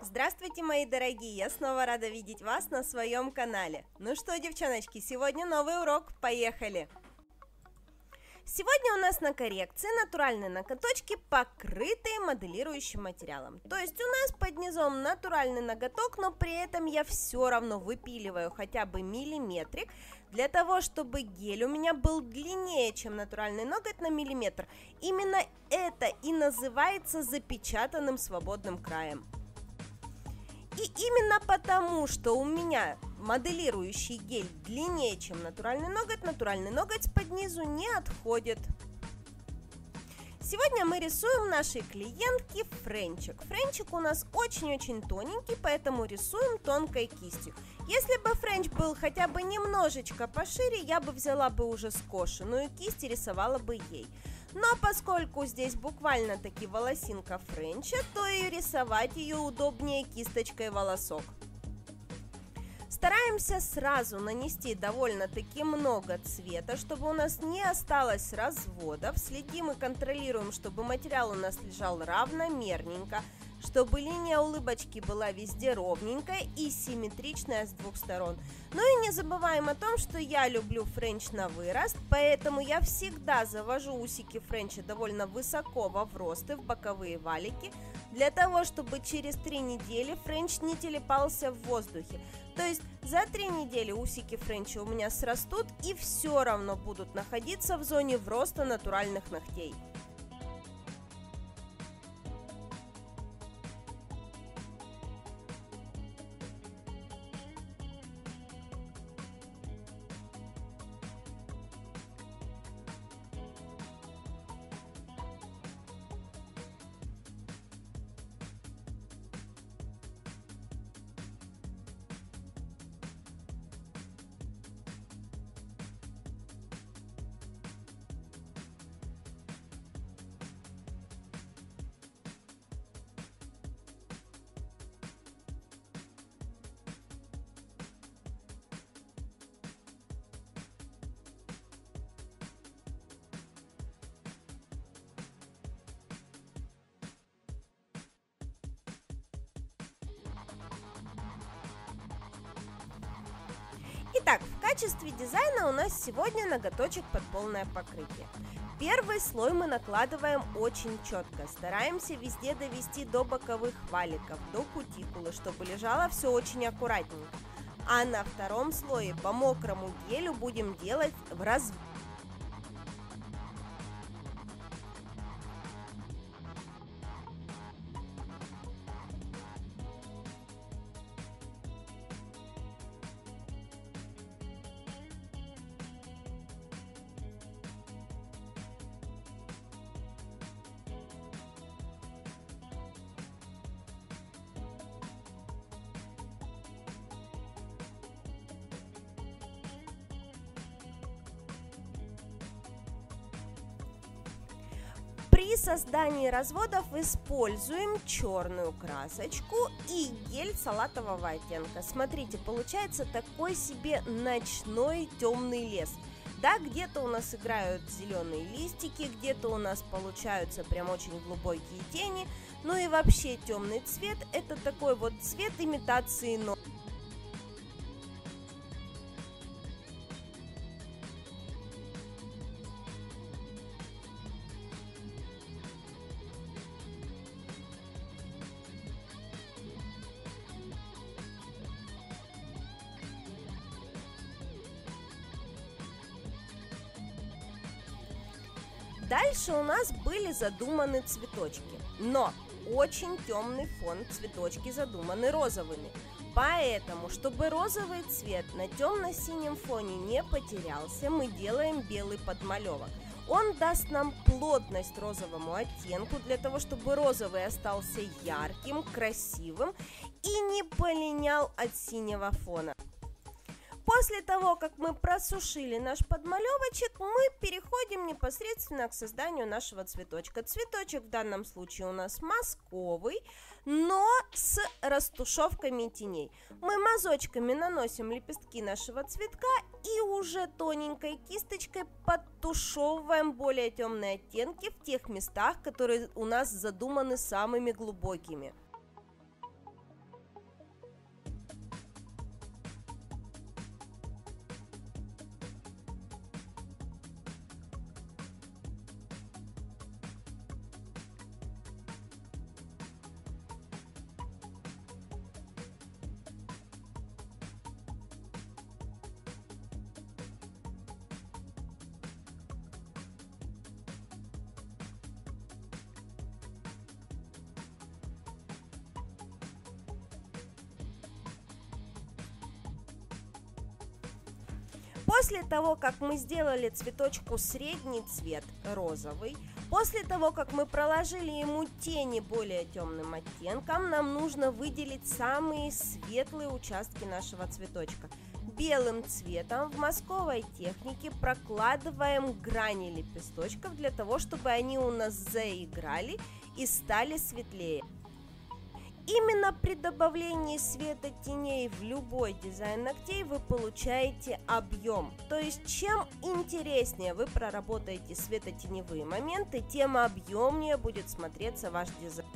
Здравствуйте, мои дорогие! Я снова рада видеть вас на своем канале. Ну что, девчоночки, сегодня новый урок. Поехали! Сегодня у нас на коррекции натуральные ноготочки, покрытые моделирующим материалом. То есть у нас под низом натуральный ноготок, но при этом я все равно выпиливаю хотя бы миллиметрик, для того, чтобы гель у меня был длиннее, чем натуральный ноготь на миллиметр. Именно это и называется запечатанным свободным краем. И именно потому, что у меня моделирующий гель длиннее, чем натуральный ноготь под низу не отходит. Сегодня мы рисуем нашей клиентке френчик. Френчик у нас очень-очень тоненький, поэтому рисуем тонкой кистью. Если бы френч был хотя бы немножечко пошире, я бы взяла бы уже скошенную кисть и рисовала бы ей. Но поскольку здесь буквально-таки волосинка френча, то и рисовать ее удобнее кисточкой волосок. Стараемся сразу нанести довольно-таки много цвета, чтобы у нас не осталось разводов. Следим и контролируем, чтобы материал у нас лежал равномерненько, чтобы линия улыбочки была везде ровненькая и симметричная с двух сторон. Ну и не забываем о том, что я люблю френч на вырост, поэтому я всегда завожу усики френча довольно высоко во вросты, в боковые валики, для того, чтобы через 3 недели френч не телепался в воздухе. То есть за 3 недели усики френча у меня срастут и все равно будут находиться в зоне вроста натуральных ногтей. Итак, в качестве дизайна у нас сегодня ноготочек под полное покрытие. Первый слой мы накладываем очень четко, стараемся везде довести до боковых валиков, до кутикулы, чтобы лежало все очень аккуратненько. А на втором слое по мокрому гелю будем делать в разбор. При создании разводов используем черную красочку и гель салатового оттенка. Смотрите, получается такой себе ночной темный лес. Да, где-то у нас играют зеленые листики, где-то у нас получаются прям очень глубокие тени. Ну и вообще темный цвет — это такой вот цвет имитации ночи. Дальше у нас были задуманы цветочки, но очень темный фон, цветочки задуманы розовыми. Поэтому, чтобы розовый цвет на темно-синем фоне не потерялся, мы делаем белый подмалевок. Он даст нам плотность розовому оттенку, для того, чтобы розовый остался ярким, красивым и не полинял от синего фона. После того, как мы просушили наш подмалевочек, мы переходим непосредственно к созданию нашего цветочка. Цветочек в данном случае у нас мазковый, но с растушевками теней. Мы мазочками наносим лепестки нашего цветка и уже тоненькой кисточкой подтушевываем более темные оттенки в тех местах, которые у нас задуманы самыми глубокими. После того, как мы сделали цветочку средний цвет, розовый, после того, как мы проложили ему тени более темным оттенком, нам нужно выделить самые светлые участки нашего цветочка. Белым цветом в мазковой технике прокладываем грани лепесточков для того, чтобы они у нас заиграли и стали светлее. Именно при добавлении света теней в любой дизайн ногтей вы получаете объем. То есть чем интереснее вы проработаете светотеневые моменты, тем объемнее будет смотреться ваш дизайн.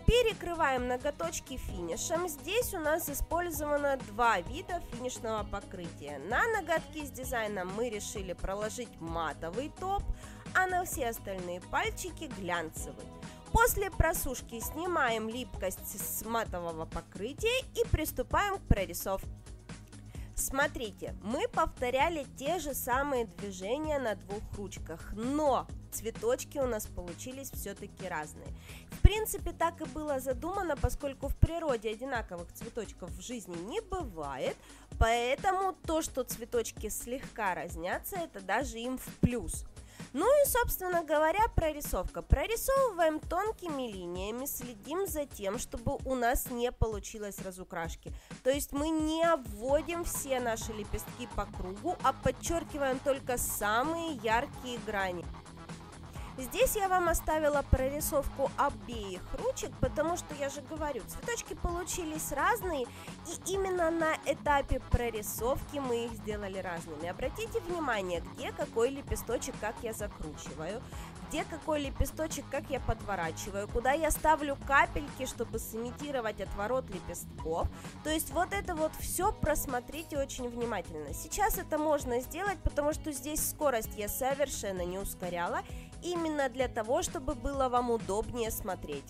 Перекрываем ноготочки финишем. Здесь у нас использовано два вида финишного покрытия. На ноготки с дизайном мы решили проложить матовый топ, а на все остальные пальчики глянцевый. После просушки снимаем липкость с матового покрытия и приступаем к прорисовке. Смотрите, мы повторяли те же самые движения на двух ручках, но цветочки у нас получились все-таки разные. В принципе, так и было задумано, поскольку в природе одинаковых цветочков в жизни не бывает, поэтому то, что цветочки слегка разнятся, это даже им в плюс. Ну и, собственно говоря, прорисовка. Прорисовываем тонкими линиями, следим за тем, чтобы у нас не получилось разукрашки. То есть мы не обводим все наши лепестки по кругу, а подчеркиваем только самые яркие грани. Здесь я вам оставила прорисовку обеих ручек, потому что, я же говорю, цветочки получились разные, и именно на этапе прорисовки мы их сделали разными. Обратите внимание, где какой лепесточек, как я закручиваю, где какой лепесточек, как я подворачиваю, куда я ставлю капельки, чтобы сымитировать отворот лепестков. То есть вот это вот все просмотрите очень внимательно. Сейчас это можно сделать, потому что здесь скорость я совершенно не ускоряла, именно для того, чтобы было вам удобнее смотреть.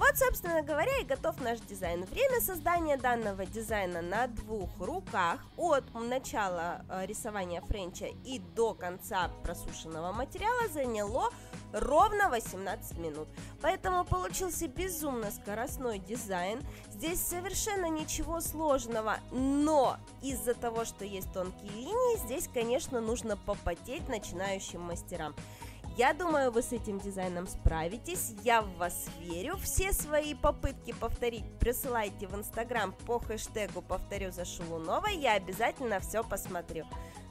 Вот, собственно говоря, и готов наш дизайн. Время создания данного дизайна на 2 руках от начала рисования френча и до конца просушенного материала заняло ровно 18 минут. Поэтому получился безумно скоростной дизайн. Здесь совершенно ничего сложного, но из-за того, что есть тонкие линии, здесь, конечно, нужно попотеть начинающим мастерам. Я думаю, вы с этим дизайном справитесь, я в вас верю. Все свои попытки повторить присылайте в Инстаграм по хэштегу «Повторю за Шалуновой», я обязательно все посмотрю.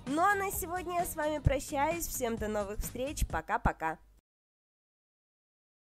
Ну а на сегодня я с вами прощаюсь, всем до новых встреч, пока-пока.